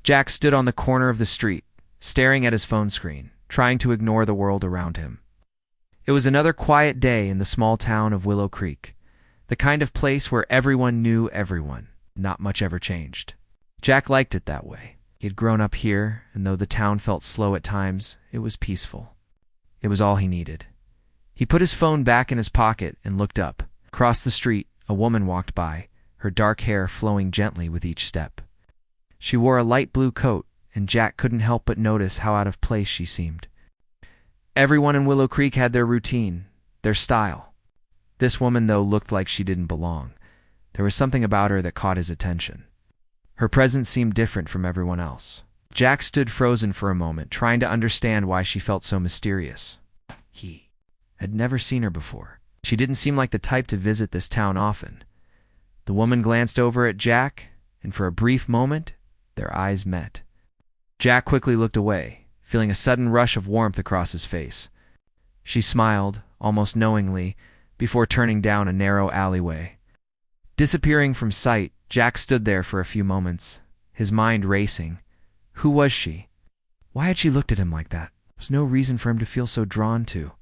Jack stood on the corner of the street, staring at his phone screen, trying to ignore the world around him. It was another quiet day in the small town of Willow Creek, the kind of place where everyone knew everyone. Not much ever changed. Jack liked it that way. He had grown up here, and though the town felt slow at times, it was peaceful. It was all he needed. He put his phone back in his pocket and looked up. Across the street, a woman walked by, her dark hair flowing gently with each step. She wore a light blue coat, and Jack couldn't help but notice how out of place she seemed. Everyone in Willow Creek had their routine, their style. This woman, though, looked like she didn't belong. There was something about her that caught his attention. Her presence seemed different from everyone else. Jack stood frozen for a moment, trying to understand why she felt so mysterious. He had never seen her before. She didn't seem like the type to visit this town often. The woman glanced over at Jack, and for a brief moment, their eyes met. Jack quickly looked away, feeling a sudden rush of warmth across his face. She smiled, almost knowingly, before turning down a narrow alleyway. Disappearing from sight, Jack stood there for a few moments, his mind racing. Who was she? Why had she looked at him like that? There was no reason for him to feel so drawn to.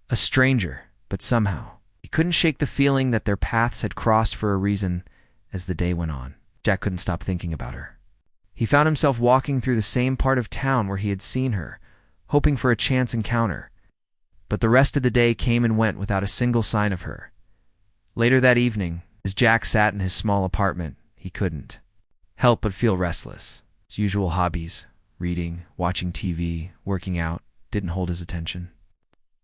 A stranger, but somehow, he couldn't shake the feeling that their paths had crossed for a reason as the day went on. Jack couldn't stop thinking about her. He found himself walking through the same part of town where he had seen her, hoping for a chance encounter. But the rest of the day came and went without a single sign of her. Later that evening, as Jack sat in his small apartment, he couldn't help but feel restless. His usual hobbies, reading, watching TV, working out, didn't hold his attention.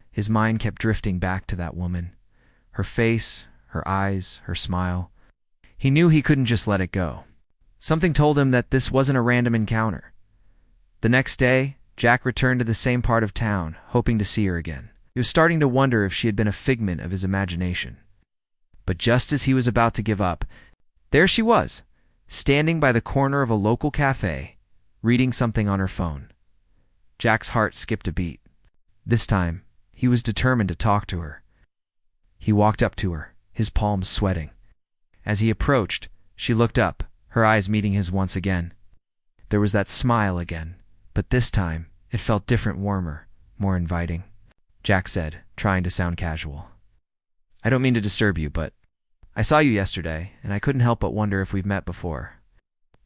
His mind kept drifting back to that woman. Her face, her eyes, her smile. He knew he couldn't just let it go. Something told him that this wasn't a random encounter. The next day, Jack returned to the same part of town, hoping to see her again. He was starting to wonder if she had been a figment of his imagination. But just as he was about to give up, there she was, standing by the corner of a local cafe, reading something on her phone. Jack's heart skipped a beat. This time, he was determined to talk to her. He walked up to her, his palms sweating. As he approached, she looked up, her eyes meeting his once again. There was that smile again, but this time, it felt different, warmer, more inviting. Jack said, trying to sound casual. I don't mean to disturb you, but I saw you yesterday, and I couldn't help but wonder if we've met before.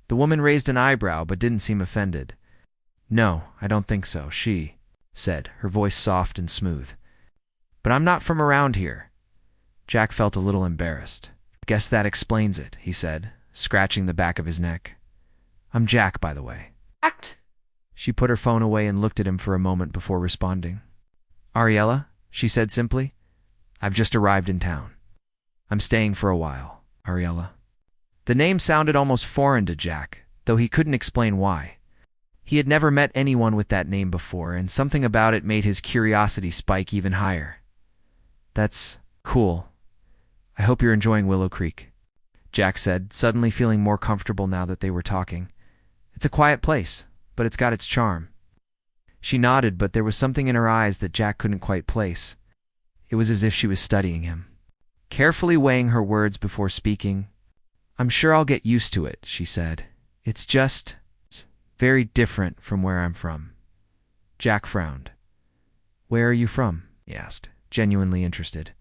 The woman raised an eyebrow but didn't seem offended. No, I don't think so, she said, her voice soft and smooth. But I'm not from around here. Jack felt a little embarrassed. Guess that explains it, he said, scratching the back of his neck. I'm Jack, by the way. Act. She put her phone away and looked at him for a moment before responding. Ariella, she said simply. I've just arrived in town. I'm staying for a while, Ariella. The name sounded almost foreign to Jack, though he couldn't explain why. He had never met anyone with that name before, and something about it made his curiosity spike even higher. That's cool. I hope you're enjoying Willow Creek, Jack said, suddenly feeling more comfortable now that they were talking. It's a quiet place, but it's got its charm. She nodded, but there was something in her eyes that Jack couldn't quite place. It was as if she was studying him. Carefully weighing her words before speaking, I'm sure I'll get used to it, she said. It's very different from where I'm from. Jack frowned. Where are you from? He asked, genuinely interested.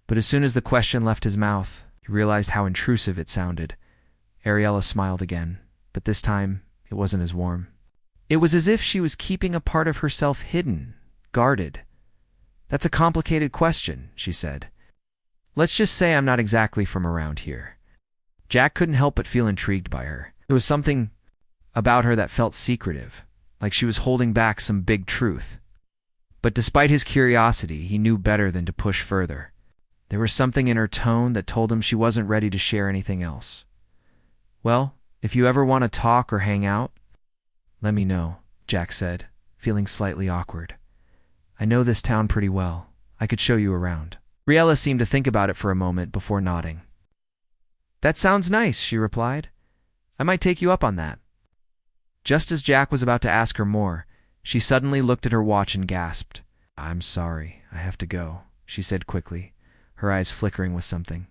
But as soon as the question left his mouth, he realized how intrusive it sounded. Ariella smiled again, but this time it wasn't as warm. It was as if she was keeping a part of herself hidden, guarded. That's a complicated question, she said. Let's just say I'm not exactly from around here. Jack couldn't help but feel intrigued by her. There was something about her that felt secretive, like she was holding back some big truth. But despite his curiosity, he knew better than to push further. There was something in her tone that told him she wasn't ready to share anything else. Well, if you ever want to talk or hang out, let me know, Jack said, feeling slightly awkward. I know this town pretty well. I could show you around. Ariella seemed to think about it for a moment before nodding. That sounds nice, she replied. I might take you up on that. Just as Jack was about to ask her more, she suddenly looked at her watch and gasped. I'm sorry, I have to go, she said quickly, her eyes flickering with something.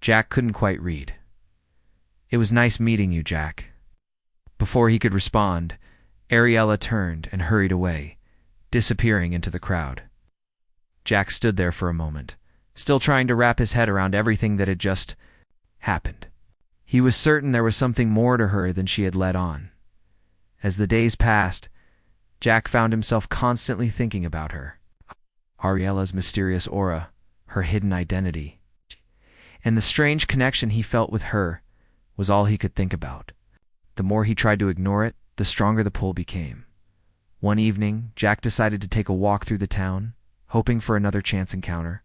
Jack couldn't quite read. It was nice meeting you, Jack. Before he could respond, Ariella turned and hurried away, disappearing into the crowd. Jack stood there for a moment, still trying to wrap his head around everything that had just happened. He was certain there was something more to her than she had let on. As the days passed, Jack found himself constantly thinking about her. Ariella's mysterious aura, her hidden identity, and the strange connection he felt with her was all he could think about. The more he tried to ignore it, the stronger the pull became. One evening, Jack decided to take a walk through the town, hoping for another chance encounter.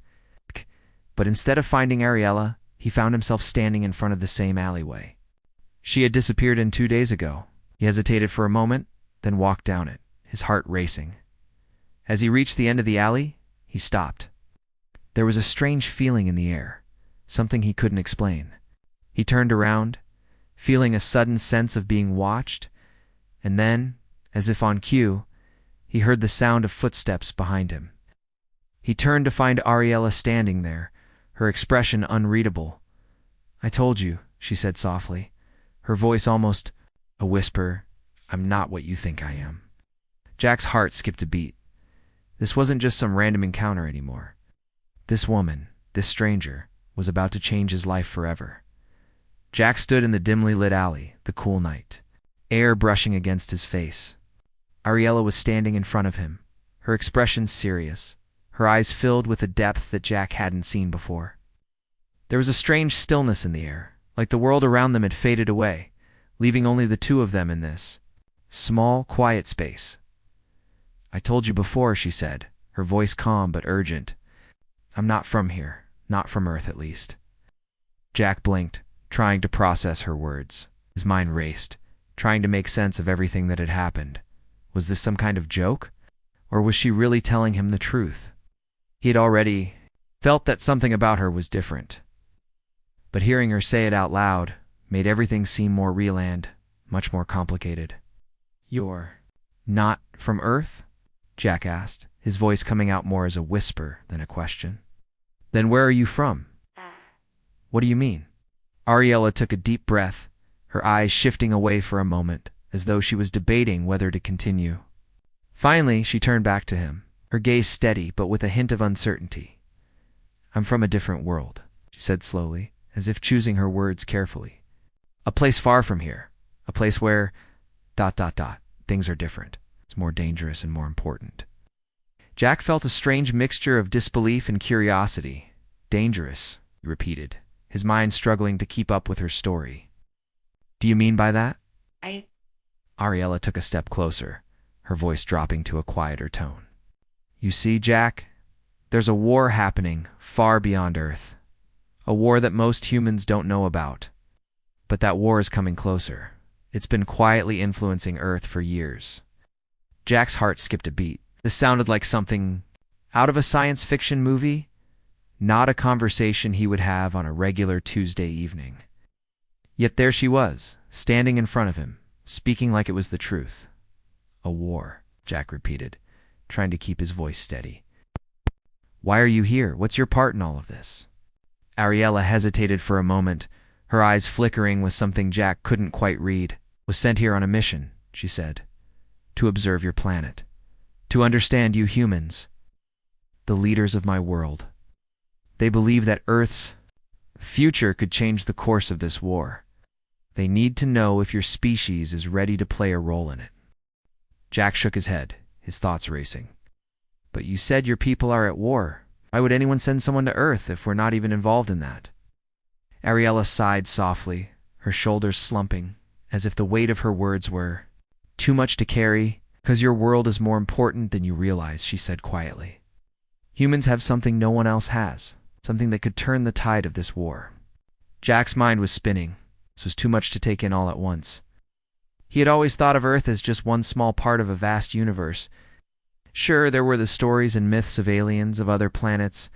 But instead of finding Ariella, he found himself standing in front of the same alleyway. She had disappeared 2 days ago. He hesitated for a moment, then walked down it, his heart racing. As he reached the end of the alley, he stopped. There was a strange feeling in the air, something he couldn't explain. He turned around, feeling a sudden sense of being watched, and then, as if on cue, he heard the sound of footsteps behind him. He turned to find Ariella standing there, her expression unreadable. "I told you," she said softly, her voice almost a whisper, "I'm not what you think I am." Jack's heart skipped a beat. This wasn't just some random encounter anymore. This woman, this stranger, was about to change his life forever. Jack stood in the dimly lit alley, the cool night, air brushing against his face. Ariella was standing in front of him, her expression serious, her eyes filled with a depth that Jack hadn't seen before. There was a strange stillness in the air, like the world around them had faded away, leaving only the two of them in this small, quiet space. "I told you before," she said, her voice calm but urgent. "I'm not from here, not from Earth at least." Jack blinked, trying to process her words. His mind raced, trying to make sense of everything that had happened. Was this some kind of joke? Or was she really telling him the truth? He had already felt that something about her was different. But hearing her say it out loud made everything seem more real and much more complicated. "You're not from Earth?" Jack asked, his voice coming out more as a whisper than a question. "Then where are you from?" "What do you mean?" Ariella took a deep breath, her eyes shifting away for a moment, as though she was debating whether to continue. Finally, she turned back to him, her gaze steady but with a hint of uncertainty. "I'm from a different world," she said slowly, as if choosing her words carefully. "A place far from here, a place where... things are different. It's more dangerous and more important." Jack felt a strange mixture of disbelief and curiosity. "Dangerous," he repeated, his mind struggling to keep up with her story. "Do you mean by that?" Ariella took a step closer, her voice dropping to a quieter tone. "You see, Jack, there's a war happening far beyond Earth. A war that most humans don't know about. But that war is coming closer. It's been quietly influencing Earth for years." Jack's heart skipped a beat. This sounded like something out of a science fiction movie, not a conversation he would have on a regular Tuesday evening. Yet there she was, standing in front of him, speaking like it was the truth. "A war," Jack repeated, trying to keep his voice steady. "Why are you here? What's your part in all of this?" Ariella hesitated for a moment, her eyes flickering with something Jack couldn't quite read. "Was sent here on a mission," she said. "To observe your planet. To understand you humans. The leaders of my world. They believe that Earth's future could change the course of this war. They need to know if your species is ready to play a role in it." Jack shook his head, his thoughts racing. "But you said your people are at war. Why would anyone send someone to Earth if we're not even involved in that?" Ariella sighed softly, her shoulders slumping, as if the weight of her words were too much to carry. "Because your world is more important than you realize," she said quietly. "Humans have something no one else has, something that could turn the tide of this war." Jack's mind was spinning. This was too much to take in all at once. He had always thought of Earth as just one small part of a vast universe. Sure, there were the stories and myths of aliens, of other planets,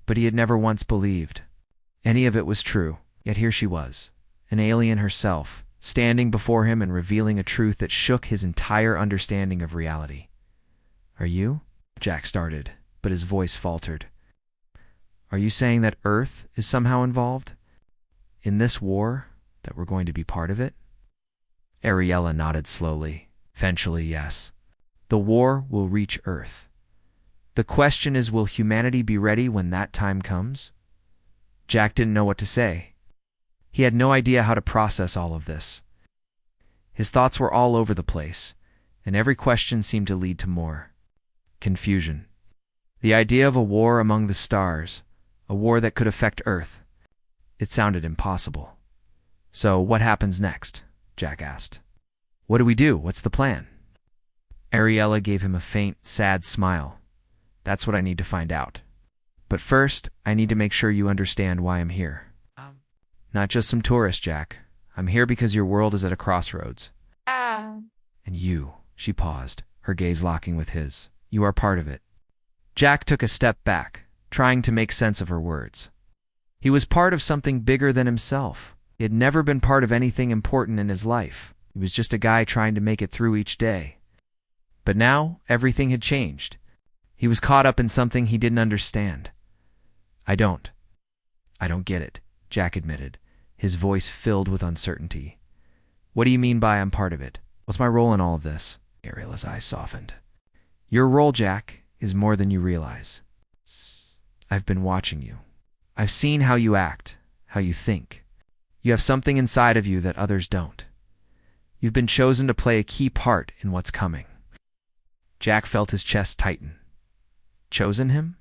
but he had never once believed any of it was true. Yet here she was, an alien herself, standing before him and revealing a truth that shook his entire understanding of reality. "Are you?" Jack started, but his voice faltered. "Are you saying that Earth is somehow involved? In this war? That we're going to be part of it?" Ariella nodded slowly. Eventually, yes. The war will reach Earth. The question is, will humanity be ready when that time comes? Jack didn't know what to say. He had no idea how to process all of this. His thoughts were all over the place, and every question seemed to lead to more confusion. The idea of a war among the stars, a war that could affect Earth, it sounded impossible. So, what happens next? Jack asked. What do we do? What's the plan? Ariella gave him a faint, sad smile. That's what I need to find out. But first, I need to make sure you understand why I'm here. Not just some tourist, Jack. I'm here because your world is at a crossroads. And you, she paused, her gaze locking with his. You are part of it. Jack took a step back, trying to make sense of her words. He was part of something bigger than himself. He had never been part of anything important in his life. He was just a guy trying to make it through each day. But now, everything had changed. He was caught up in something he didn't understand. I don't get it, Jack admitted, his voice filled with uncertainty. What do you mean by I'm part of it? What's my role in all of this? Ariella's eyes softened. Your role, Jack, is more than you realize. I've been watching you. I've seen how you act, how you think. You have something inside of you that others don't. You've been chosen to play a key part in what's coming. Jack felt his chest tighten. Chosen him?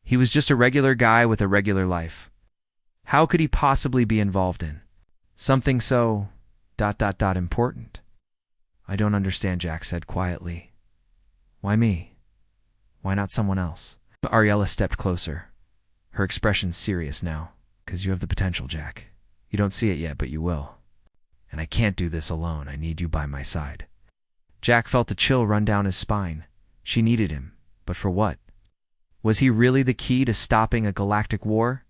He was just a regular guy with a regular life. How could he possibly be involved in something so ... important? I don't understand, Jack said quietly. Why me? Why not someone else? Ariella stepped closer, her expression serious now. Because you have the potential, Jack. You don't see it yet, but you will. And I can't do this alone. I need you by my side. Jack felt a chill run down his spine. She needed him, but for what? Was he really the key to stopping a galactic war?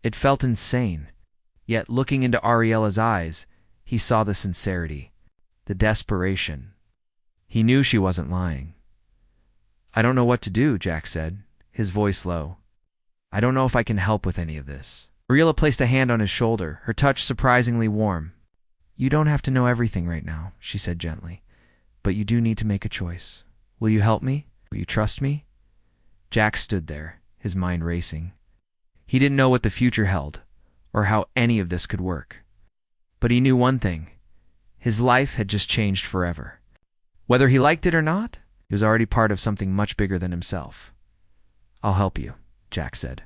It felt insane. Yet looking into Ariella's eyes, he saw the sincerity, the desperation. He knew she wasn't lying. I don't know what to do, Jack said, his voice low. I don't know if I can help with any of this. Ariella placed a hand on his shoulder, her touch surprisingly warm. You don't have to know everything right now, she said gently, but you do need to make a choice. Will you help me? Will you trust me? Jack stood there, his mind racing. He didn't know what the future held, or how any of this could work. But he knew one thing. His life had just changed forever. Whether he liked it or not, he was already part of something much bigger than himself. I'll help you, Jack said,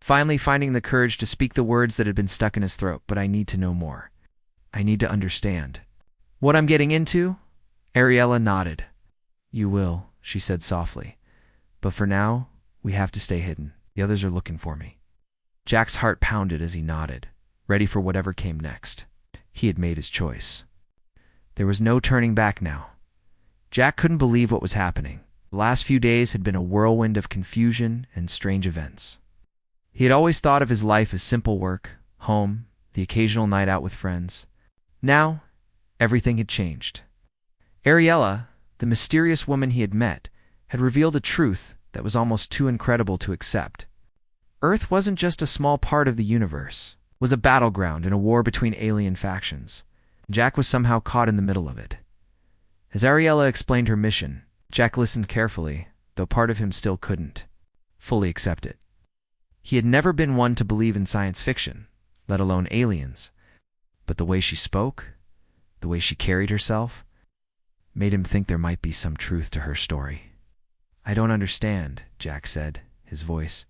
finally finding the courage to speak the words that had been stuck in his throat. But I need to know more. I need to understand. What I'm getting into? Ariella nodded. You will, she said softly. But for now, we have to stay hidden. The others are looking for me. Jack's heart pounded as he nodded, ready for whatever came next. He had made his choice. There was no turning back now. Jack couldn't believe what was happening. The last few days had been a whirlwind of confusion and strange events. He had always thought of his life as simple work, home, the occasional night out with friends. Now, everything had changed. Ariella, the mysterious woman he had met, had revealed a truth that was almost too incredible to accept. Earth wasn't just a small part of the universe. It was a battleground in a war between alien factions. Jack was somehow caught in the middle of it. As Ariella explained her mission, Jack listened carefully, though part of him still couldn't fully accept it. He had never been one to believe in science fiction, let alone aliens. But the way she spoke, the way she carried herself, made him think there might be some truth to her story. I don't understand, Jack said, his voice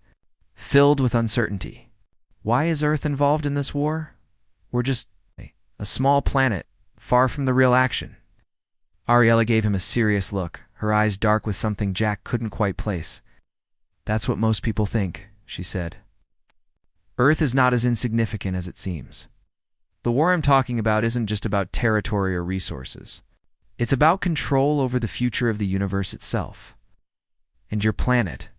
filled with uncertainty. Why is Earth involved in this war? We're just a small planet, far from the real action. Ariella gave him a serious look, her eyes dark with something Jack couldn't quite place. That's what most people think, she said. Earth is not as insignificant as it seems. The war I'm talking about isn't just about territory or resources. It's about control over the future of the universe itself. And your planet,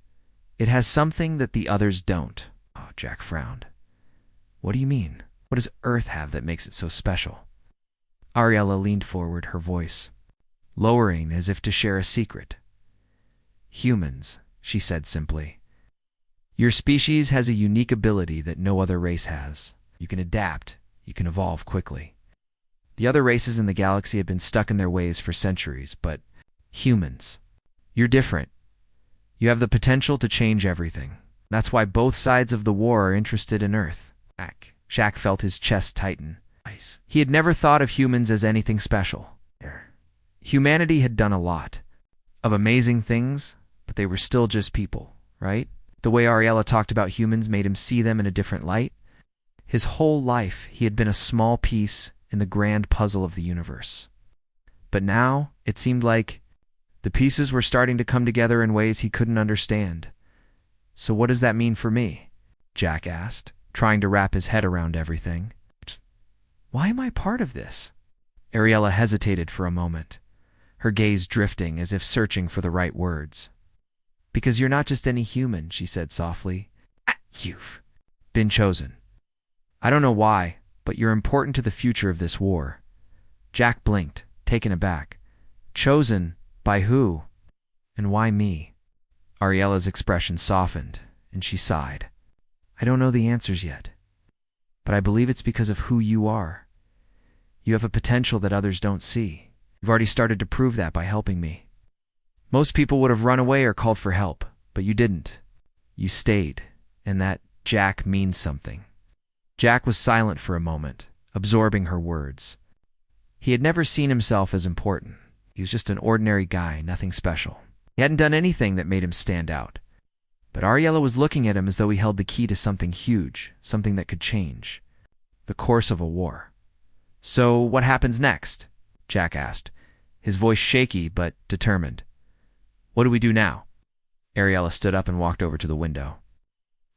it has something that the others don't. Oh, Jack frowned. What do you mean? What does Earth have that makes it so special? Ariella leaned forward, her voice lowering as if to share a secret. Humans, she said simply. Your species has a unique ability that no other race has. You can adapt, you can evolve quickly. The other races in the galaxy had been stuck in their ways for centuries, but humans, you're different. You have the potential to change everything. That's why both sides of the war are interested in Earth. Shaq felt his chest tighten. He had never thought of humans as anything special. Humanity had done a lot of amazing things, but they were still just people, right? The way Ariella talked about humans made him see them in a different light. His whole life, he had been a small piece in the grand puzzle of the universe. But now, it seemed like the pieces were starting to come together in ways he couldn't understand. So what does that mean for me? Jack asked, trying to wrap his head around everything. Why am I part of this? Ariella hesitated for a moment, her gaze drifting as if searching for the right words. Because you're not just any human, she said softly. You've been chosen. I don't know why, but you're important to the future of this war. Jack blinked, taken aback. Chosen? By who? And why me? Ariella's expression softened, and she sighed. I don't know the answers yet, but I believe it's because of who you are. You have a potential that others don't see. You've already started to prove that by helping me. Most people would have run away or called for help, but you didn't. You stayed, and that, Jack, means something. Jack was silent for a moment, absorbing her words. He had never seen himself as important. He was just an ordinary guy, nothing special. He hadn't done anything that made him stand out. But Ariella was looking at him as though he held the key to something huge, something that could change the course of a war. So what happens next? Jack asked, his voice shaky but determined. What do we do now? Ariella stood up and walked over to the window,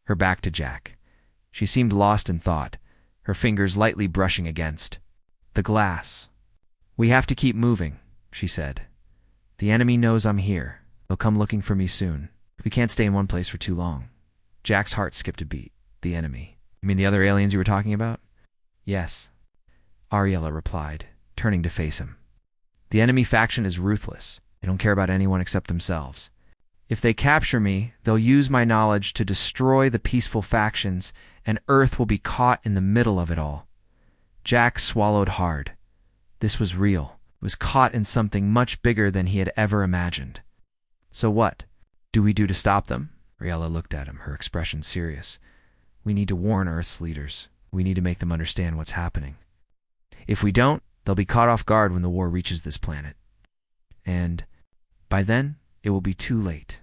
her back to Jack. She seemed lost in thought, her fingers lightly brushing against the glass. We have to keep moving, she said. The enemy knows I'm here. They'll come looking for me soon. We can't stay in one place for too long. Jack's heart skipped a beat. The enemy. You mean the other aliens you were talking about? Yes, Ariella replied, turning to face him. The enemy faction is ruthless. They don't care about anyone except themselves. If they capture me, they'll use my knowledge to destroy the peaceful factions, and Earth will be caught in the middle of it all. Jack swallowed hard. This was real. It was caught in something much bigger than he had ever imagined. So what do we do to stop them? Ariella looked at him, her expression serious. We need to warn Earth's leaders. We need to make them understand what's happening. If we don't, they'll be caught off guard when the war reaches this planet. And by then, it will be too late.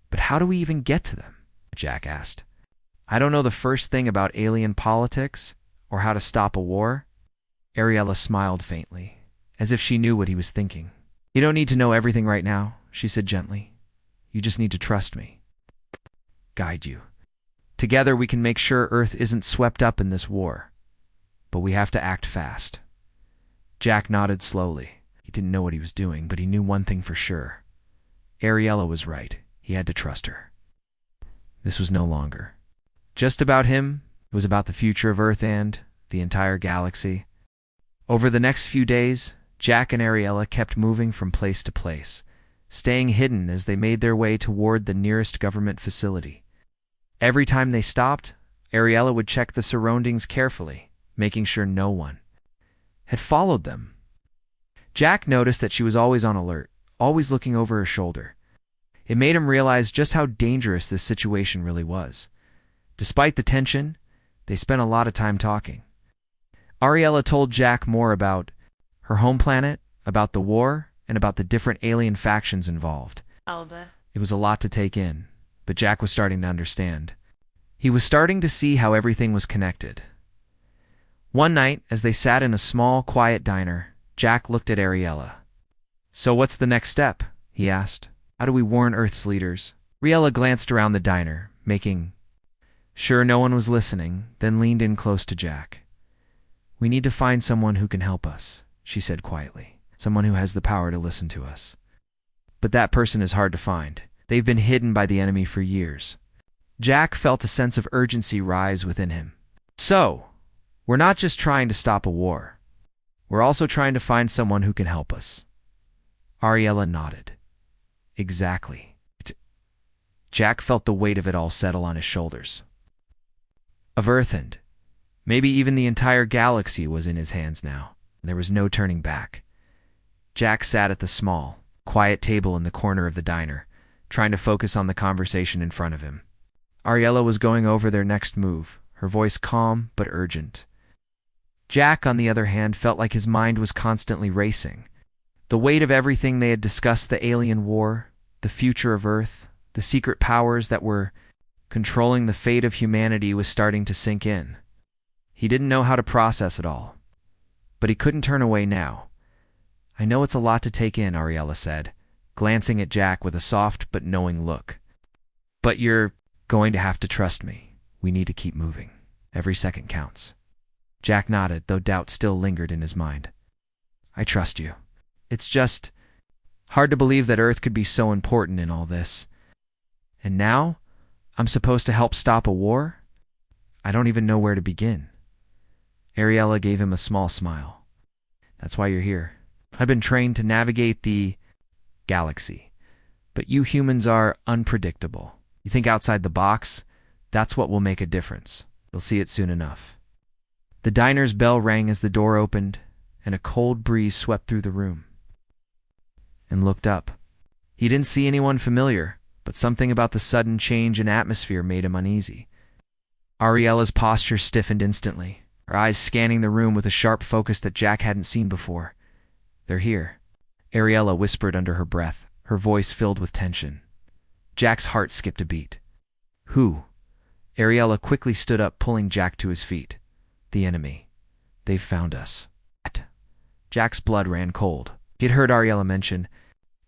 But how do we even get to them? Jack asked. I don't know the first thing about alien politics or how to stop a war. Ariella smiled faintly, as if she knew what he was thinking. You don't need to know everything right now, she said gently. You just need to trust me. Guide you. Together we can make sure Earth isn't swept up in this war. But we have to act fast. Jack nodded slowly. He didn't know what he was doing, but he knew one thing for sure. Ariella was right. He had to trust her. This was no longer just about him. It was about the future of Earth and the entire galaxy. Over the next few days, Jack and Ariella kept moving from place to place, staying hidden as they made their way toward the nearest government facility. Every time they stopped, Ariella would check the surroundings carefully, making sure no one had followed them. Jack noticed that she was always on alert, always looking over her shoulder. It made him realize just how dangerous this situation really was. Despite the tension, they spent a lot of time talking. Ariella told Jack more about her home planet, about the war, and about the different alien factions involved. It was a lot to take in, but Jack was starting to understand. He was starting to see how everything was connected. One night, as they sat in a small, quiet diner, Jack looked at Ariella. So what's the next step? He asked. How do we warn Earth's leaders? Ariella glanced around the diner, making sure no one was listening, then leaned in close to Jack. We need to find someone who can help us, she said quietly. Someone who has the power to listen to us. But that person is hard to find. They've been hidden by the enemy for years. Jack felt a sense of urgency rise within him. So, we're not just trying to stop a war. We're also trying to find someone who can help us. Ariella nodded. Exactly. Jack felt the weight of it all settle on his shoulders. Of Earth and maybe even the entire galaxy was in his hands now. There was no turning back. Jack sat at the small, quiet table in the corner of the diner, trying to focus on the conversation in front of him. Ariella was going over their next move, her voice calm but urgent. Jack, on the other hand, felt like his mind was constantly racing. The weight of everything they had discussed, the alien war, the future of Earth, the secret powers that were controlling the fate of humanity, was starting to sink in. He didn't know how to process it all, but he couldn't turn away now. "I know it's a lot to take in," Ariella said, glancing at Jack with a soft but knowing look. "But you're going to have to trust me. We need to keep moving. Every second counts." Jack nodded, though doubt still lingered in his mind. "I trust you. It's just hard to believe that Earth could be so important in all this. And now, I'm supposed to help stop a war? I don't even know where to begin." Ariella gave him a small smile. "That's why you're here. I've been trained to navigate the galaxy. But you humans are unpredictable. You think outside the box? That's what will make a difference. You'll see it soon enough." The diner's bell rang as the door opened, and a cold breeze swept through the room. And looked up. He didn't see anyone familiar, but something about the sudden change in atmosphere made him uneasy. Ariella's posture stiffened instantly, her eyes scanning the room with a sharp focus that Jack hadn't seen before. "They're here," Ariella whispered under her breath, her voice filled with tension. Jack's heart skipped a beat. "Who?" Ariella quickly stood up, pulling Jack to his feet. "The enemy. They've found us." Jack's blood ran cold. He'd heard Ariella mention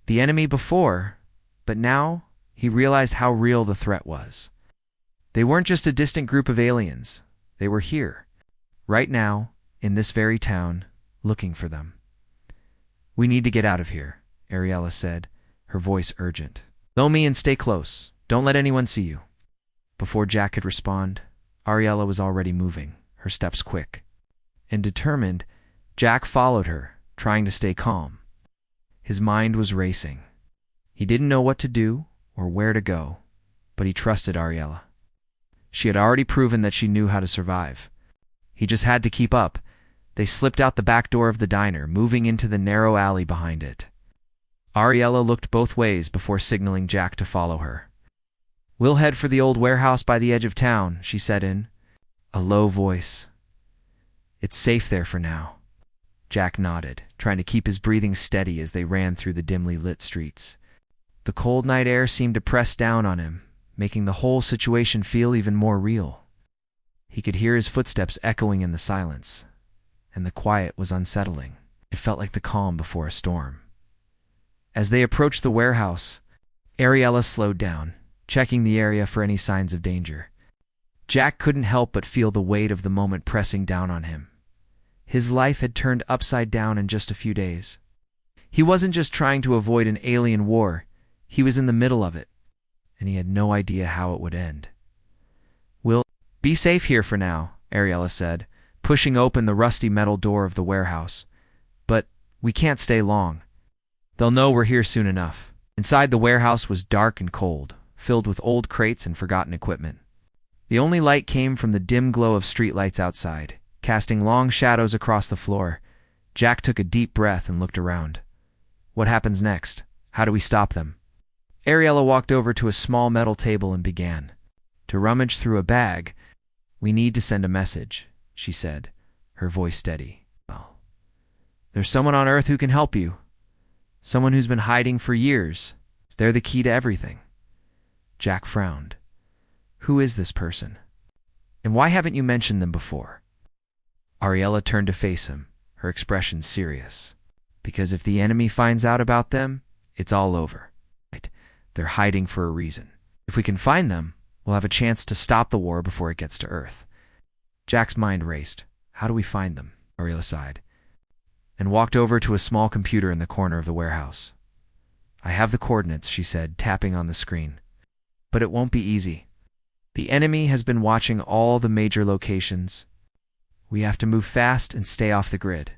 the enemy before, but now he realized how real the threat was. They weren't just a distant group of aliens. They were here, right now, in this very town, looking for them. "We need to get out of here," Ariella said, her voice urgent. "Follow me and stay close. Don't let anyone see you." Before Jack could respond, Ariella was already moving, her steps quick. And determined, Jack followed her, trying to stay calm. His mind was racing. He didn't know what to do or where to go, but he trusted Ariella. She had already proven that she knew how to survive. He just had to keep up. They slipped out the back door of the diner, moving into the narrow alley behind it. Ariella looked both ways before signaling Jack to follow her. "We'll head for the old warehouse by the edge of town," she said in a low voice. "It's safe there for now." Jack nodded, trying to keep his breathing steady as they ran through the dimly lit streets. The cold night air seemed to press down on him, making the whole situation feel even more real. He could hear his footsteps echoing in the silence, and the quiet was unsettling. It felt like the calm before a storm. As they approached the warehouse, Ariella slowed down, checking the area for any signs of danger. Jack couldn't help but feel the weight of the moment pressing down on him. His life had turned upside down in just a few days. He wasn't just trying to avoid an alien war, he was in the middle of it, and he had no idea how it would end. "We'll be safe here for now," Ariella said, pushing open the rusty metal door of the warehouse. "But we can't stay long. They'll know we're here soon enough." Inside the warehouse was dark and cold, filled with old crates and forgotten equipment. The only light came from the dim glow of streetlights outside, casting long shadows across the floor. Jack took a deep breath and looked around. What happens next? How do we stop them? Ariella walked over to a small metal table and began to rummage through a bag. "We need to send a message," she said, her voice steady. "Well, there's someone on Earth who can help you. Someone who's been hiding for years. They're the key to everything." Jack frowned. "Who is this person? And why haven't you mentioned them before?" Ariella turned to face him, her expression serious. "Because if the enemy finds out about them, it's all over. They're hiding for a reason. If we can find them, we'll have a chance to stop the war before it gets to Earth." Jack's mind raced. "How do we find them?" Ariella sighed, and walked over to a small computer in the corner of the warehouse. "I have the coordinates," she said, tapping on the screen. "But it won't be easy. The enemy has been watching all the major locations. We have to move fast and stay off the grid."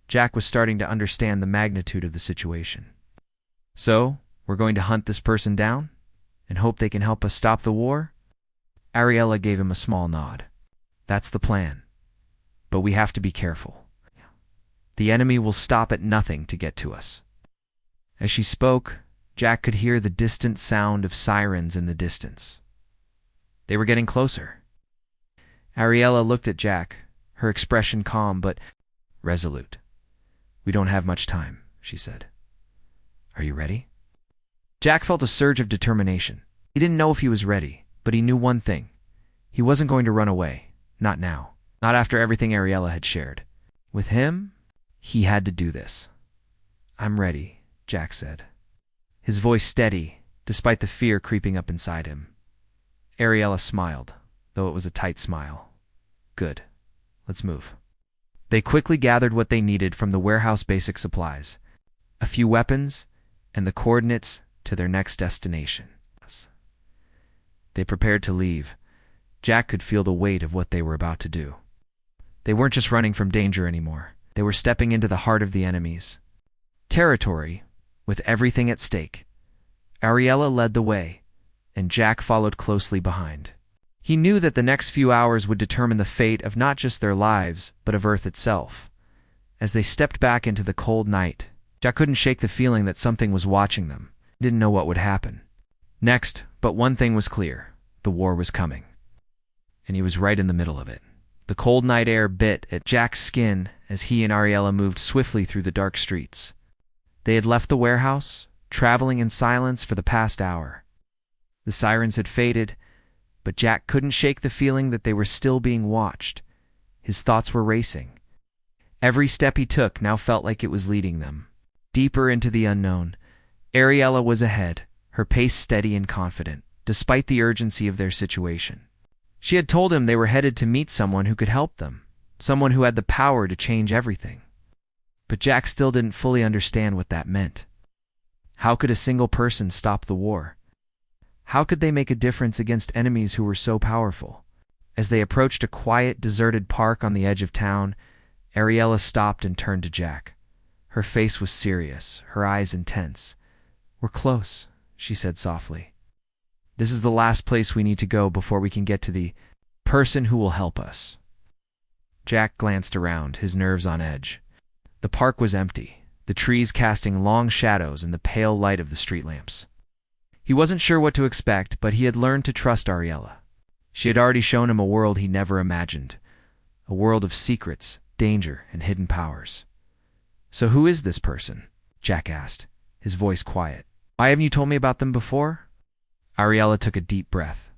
Jack was starting to understand the magnitude of the situation. "So, we're going to hunt this person down and hope they can help us stop the war?" Ariella gave him a small nod. "That's the plan. But we have to be careful. The enemy will stop at nothing to get to us." As she spoke, Jack could hear the distant sound of sirens in the distance. They were getting closer. Ariella looked at Jack, her expression calm but resolute. "We don't have much time," she said. "Are you ready?" Jack felt a surge of determination. He didn't know if he was ready, but he knew one thing. He wasn't going to run away. Not now. Not after everything Ariella had shared. With him, he had to do this. "I'm ready," Jack said, his voice steady, despite the fear creeping up inside him. Ariella smiled, though it was a tight smile. "Good. Let's move." They quickly gathered what they needed from the warehouse basic supplies, a few weapons, and the coordinates to their next destination. They prepared to leave. Jack could feel the weight of what they were about to do. They weren't just running from danger anymore. They were stepping into the heart of the enemy's territory, with everything at stake. Ariella led the way, and Jack followed closely behind. He knew that the next few hours would determine the fate of not just their lives, but of Earth itself. As they stepped back into the cold night, Jack couldn't shake the feeling that something was watching them. He didn't know what would happen next, but one thing was clear. The war was coming. And he was right in the middle of it. The cold night air bit at Jack's skin as he and Ariella moved swiftly through the dark streets. They had left the warehouse, traveling in silence for the past hour. The sirens had faded, but Jack couldn't shake the feeling that they were still being watched. His thoughts were racing. Every step he took now felt like it was leading them deeper into the unknown. Ariella was ahead, her pace steady and confident, despite the urgency of their situation. She had told him they were headed to meet someone who could help them, someone who had the power to change everything. But Jack still didn't fully understand what that meant. How could a single person stop the war? How could they make a difference against enemies who were so powerful? As they approached a quiet, deserted park on the edge of town, Ariella stopped and turned to Jack. Her face was serious, her eyes intense. "We're close," she said softly. "This is the last place we need to go before we can get to the person who will help us." Jack glanced around, his nerves on edge. The park was empty, the trees casting long shadows in the pale light of the street lamps. He wasn't sure what to expect, but he had learned to trust Ariella. She had already shown him a world he never imagined, a world of secrets, danger, and hidden powers. "So who is this person?" Jack asked, his voice quiet. "Why haven't you told me about them before?" Ariella took a deep breath,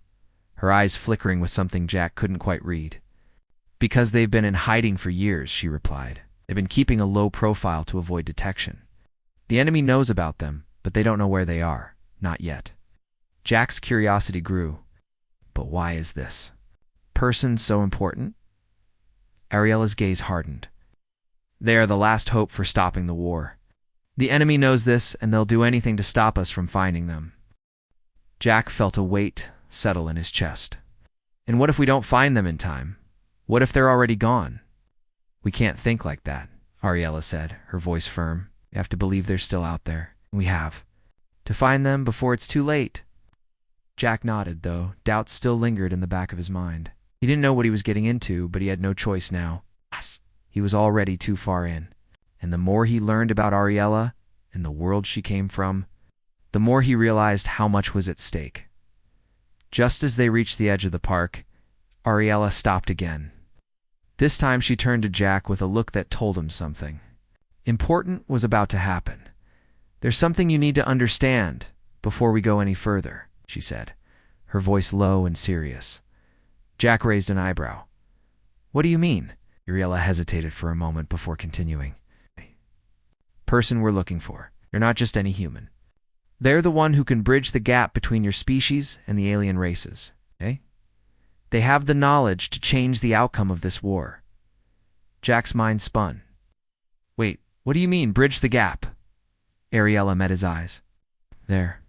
her eyes flickering with something Jack couldn't quite read. "Because they've been in hiding for years," she replied. "They've been keeping a low profile to avoid detection. The enemy knows about them, but they don't know where they are. Not yet." Jack's curiosity grew. But why is this person so important? Ariella's gaze hardened. "They are the last hope for stopping the war. The enemy knows this, and they'll do anything to stop us from finding them." Jack felt a weight settle in his chest. "And what if we don't find them in time? What if they're already gone?" "We can't think like that," Ariella said, her voice firm. "We have to believe they're still out there. We have to find them before it's too late." Jack nodded, though doubt still lingered in the back of his mind. He didn't know what he was getting into, but he had no choice now. He was already too far in. And the more he learned about Ariella and the world she came from, the more he realized how much was at stake. Just as they reached the edge of the park, Ariella stopped again. This time she turned to Jack with a look that told him something important was about to happen. "There's something you need to understand before we go any further," she said, her voice low and serious. Jack raised an eyebrow. "What do you mean?" Ariella hesitated for a moment before continuing. "Person we're looking for. They're not just any human. They're the one who can bridge the gap between your species and the alien races. Okay? They have the knowledge to change the outcome of this war." Jack's mind spun. "Wait, what do you mean, bridge the gap?" Ariella met his eyes. "They're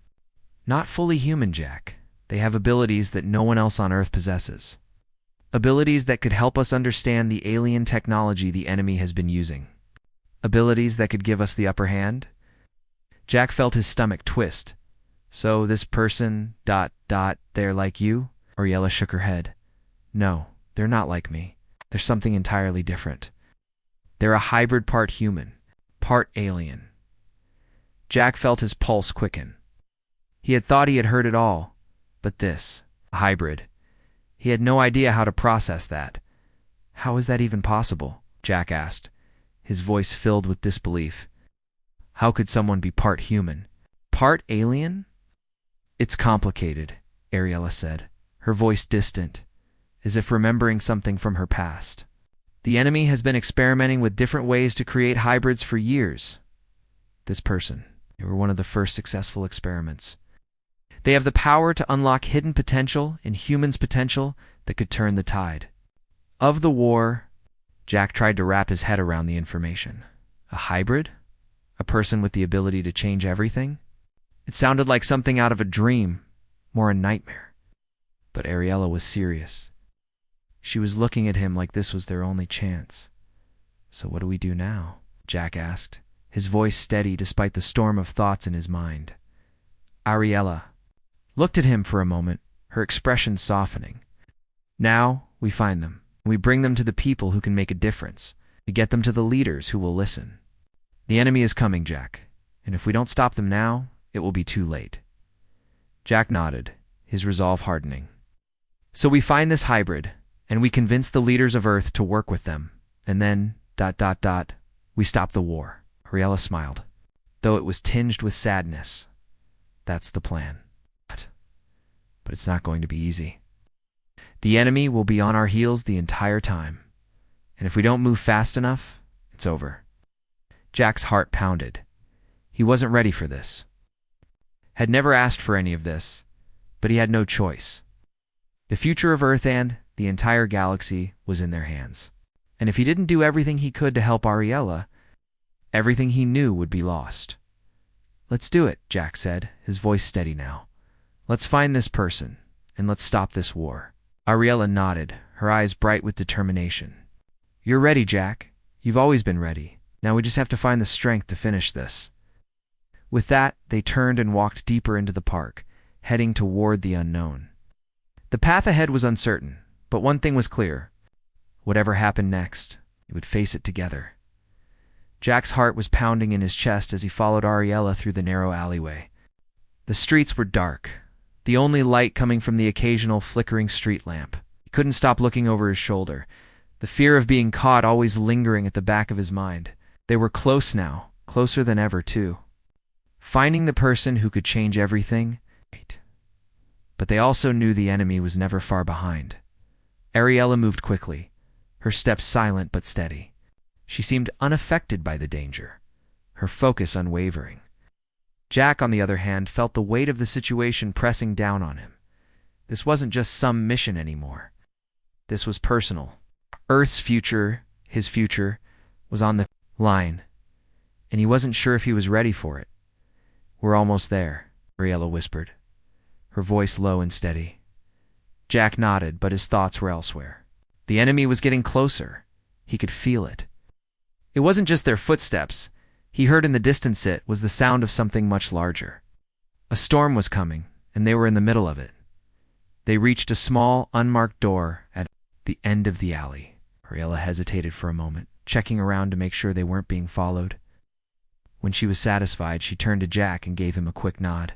not fully human, Jack. They have abilities that no one else on Earth possesses. Abilities that could help us understand the alien technology the enemy has been using. Abilities that could give us the upper hand." Jack felt his stomach twist. "So this person, they're like you?" Ariella shook her head. "No, they're not like me. They're something entirely different." They're a hybrid, part human, part alien. Jack felt his pulse quicken. He had thought he had heard it all, but this, a hybrid. He had no idea how to process that. How is that even possible? Jack asked, his voice filled with disbelief. How could someone be part human, part alien? It's complicated, Ariella said, her voice distant, as if remembering something from her past. The enemy has been experimenting with different ways to create hybrids for years. This person, they were one of the first successful experiments. They have the power to unlock hidden potential in humans' potential that could turn the tide. Of the war, Jack tried to wrap his head around the information. A hybrid? A person with the ability to change everything? It sounded like something out of a dream, more a nightmare. But Ariella was serious. She was looking at him like this was their only chance. So what do we do now? Jack asked, his voice steady despite the storm of thoughts in his mind. Ariella looked at him for a moment, her expression softening. Now we find them. We bring them to the people who can make a difference. We get them to the leaders who will listen. The enemy is coming, Jack, and if we don't stop them now, it will be too late. Jack nodded, his resolve hardening. So we find this hybrid, and we convince the leaders of Earth to work with them, and then, we stop the war. Ariella smiled, though it was tinged with sadness. That's the plan. But it's not going to be easy. The enemy will be on our heels the entire time, and if we don't move fast enough, it's over. Jack's heart pounded. He wasn't ready for this. Had never asked for any of this, but he had no choice. The future of Earth and the entire galaxy was in their hands. And if he didn't do everything he could to help Ariella, everything he knew would be lost. Let's do it, Jack said, his voice steady now. Let's find this person, and let's stop this war. Ariella nodded, her eyes bright with determination. You're ready, Jack. You've always been ready. Now we just have to find the strength to finish this. With that, they turned and walked deeper into the park, heading toward the unknown. The path ahead was uncertain, but one thing was clear. Whatever happened next, they would face it together. Jack's heart was pounding in his chest as he followed Ariella through the narrow alleyway. The streets were dark, the only light coming from the occasional flickering street lamp. He couldn't stop looking over his shoulder, the fear of being caught always lingering at the back of his mind. They were close now, closer than ever, too. Finding the person who could change everything, but they also knew the enemy was never far behind. Ariella moved quickly, her steps silent but steady. She seemed unaffected by the danger, her focus unwavering. Jack, on the other hand, felt the weight of the situation pressing down on him. This wasn't just some mission anymore. This was personal. Earth's future, his future, was on the line, and he wasn't sure if he was ready for it. We're almost there, Ariella whispered, her voice low and steady. Jack nodded, but his thoughts were elsewhere. The enemy was getting closer. He could feel it. It wasn't just their footsteps. He heard in the distance it was the sound of something much larger. A storm was coming, and they were in the middle of it. They reached a small, unmarked door at the end of the alley. Ariella hesitated for a moment, checking around to make sure they weren't being followed. When she was satisfied, she turned to Jack and gave him a quick nod.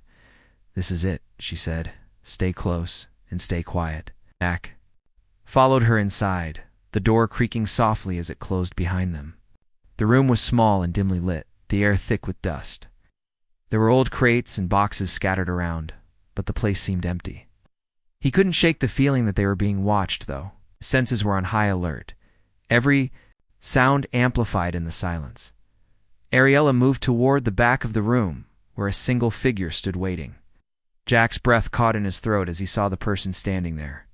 This is it, she said. Stay close and stay quiet. Jack followed her inside, the door creaking softly as it closed behind them. The room was small and dimly lit, the air thick with dust. There were old crates and boxes scattered around, but the place seemed empty. He couldn't shake the feeling that they were being watched, though. His senses were on high alert, every sound amplified in the silence. Ariella moved toward the back of the room, where a single figure stood waiting. Jack's breath caught in his throat as he saw the person standing there.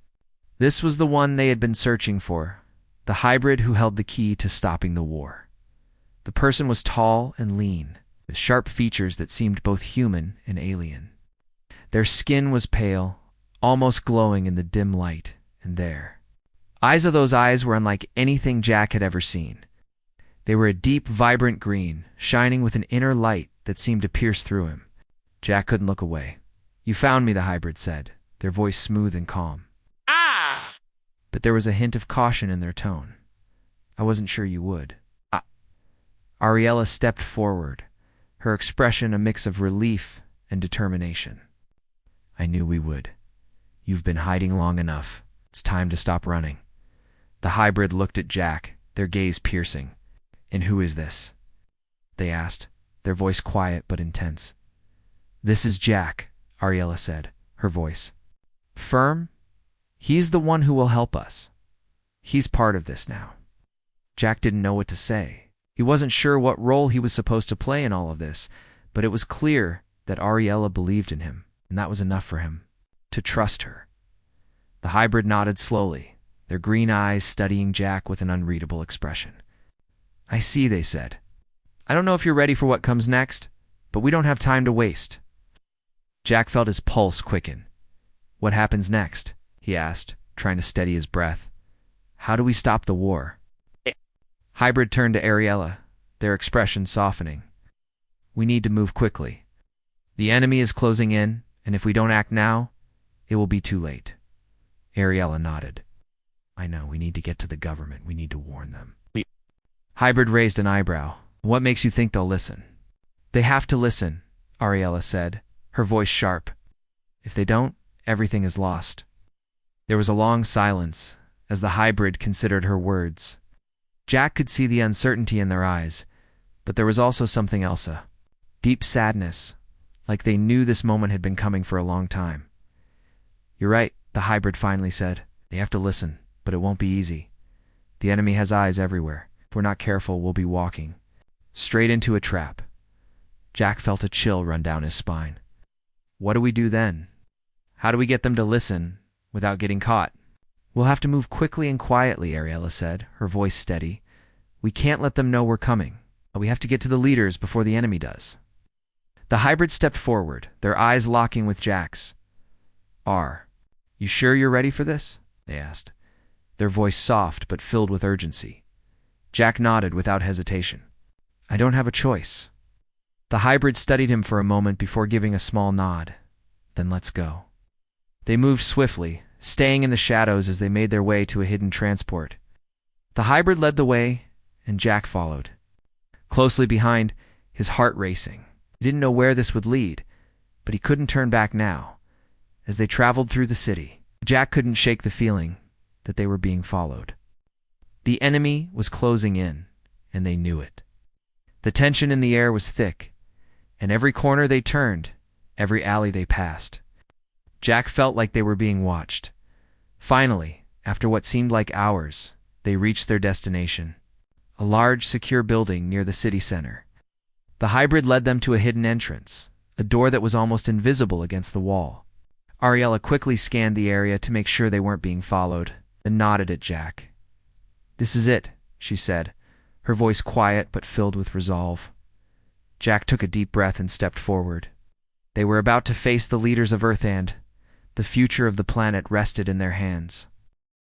This was the one they had been searching for, the hybrid who held the key to stopping the war. The person was tall and lean, with sharp features that seemed both human and alien. Their skin was pale, almost glowing in the dim light, and their eyes were unlike anything Jack had ever seen. They were a deep, vibrant green, shining with an inner light that seemed to pierce through him. Jack couldn't look away. You found me, the hybrid said, their voice smooth and calm. But there was a hint of caution in their tone. I wasn't sure you would. Ariella stepped forward, her expression a mix of relief and determination. I knew we would. You've been hiding long enough. It's time to stop running. The hybrid looked at Jack, their gaze piercing. And who is this? They asked, their voice quiet but intense. This is Jack, Ariella said, her voice firm. He's the one who will help us. He's part of this now. Jack didn't know what to say. He wasn't sure what role he was supposed to play in all of this, but it was clear that Ariella believed in him, and that was enough for him. To trust her. The hybrid nodded slowly, their green eyes studying Jack with an unreadable expression. I see, they said. I don't know if you're ready for what comes next, but we don't have time to waste. Jack felt his pulse quicken. What happens next? He asked, trying to steady his breath. How do we stop the war? Hybrid turned to Ariella, their expression softening. We need to move quickly. The enemy is closing in, and if we don't act now, it will be too late. Ariella nodded. I know, we need to get to the government. We need to warn them. Hybrid raised an eyebrow. What makes you think they'll listen? They have to listen, Ariella said, her voice sharp. If they don't, everything is lost. There was a long silence as the hybrid considered her words. Jack could see the uncertainty in their eyes, but there was also something else, a deep sadness, like they knew this moment had been coming for a long time. You're right, the hybrid finally said. They have to listen, but it won't be easy. The enemy has eyes everywhere. If we're not careful, we'll be walking straight into a trap. Jack felt a chill run down his spine. What do we do then? How do we get them to listen without getting caught? We'll have to move quickly and quietly, Ariella said, her voice steady. We can't let them know we're coming. We have to get to the leaders before the enemy does. The hybrid stepped forward, their eyes locking with Jack's. You sure you're ready for this? They asked, their voice soft but filled with urgency. Jack nodded without hesitation. I don't have a choice. The hybrid studied him for a moment before giving a small nod. Then let's go. They moved swiftly, staying in the shadows as they made their way to a hidden transport. The hybrid led the way, and Jack followed. Closely behind, his heart racing. He didn't know where this would lead, but he couldn't turn back now. As they traveled through the city, Jack couldn't shake the feeling that they were being followed. The enemy was closing in, and they knew it. The tension in the air was thick, and every corner they turned, every alley they passed, Jack felt like they were being watched. Finally, after what seemed like hours, they reached their destination, a large, secure building near the city center. The hybrid led them to a hidden entrance, a door that was almost invisible against the wall. Ariella quickly scanned the area to make sure they weren't being followed, then nodded at Jack. This is it, she said, her voice quiet but filled with resolve. Jack took a deep breath and stepped forward. They were about to face the leaders of Earth, and the future of the planet rested in their hands.